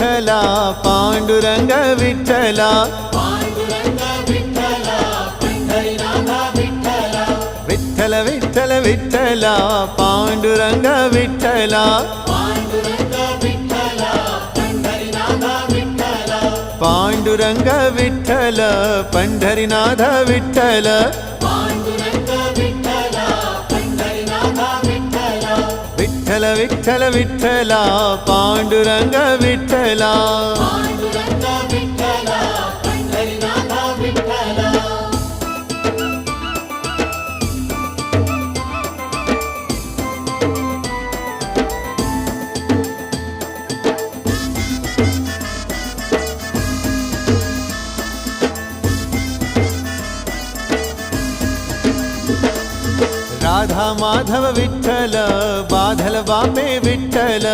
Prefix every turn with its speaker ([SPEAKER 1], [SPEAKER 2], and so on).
[SPEAKER 1] विठ्ठला पांडुरंग विठ्ठला विठ्ठल विठ्ठल विठ्ठला पांडुरंग विठ्ठला पांडुरंग विठ्ठल पंढरीनाथ विठ्ठल विठ्ठल विठ्ठल विठ्ठला पांडुरंग विठ्ठला राधा माधव विठ्ठल बाधल बापे विठ्ठल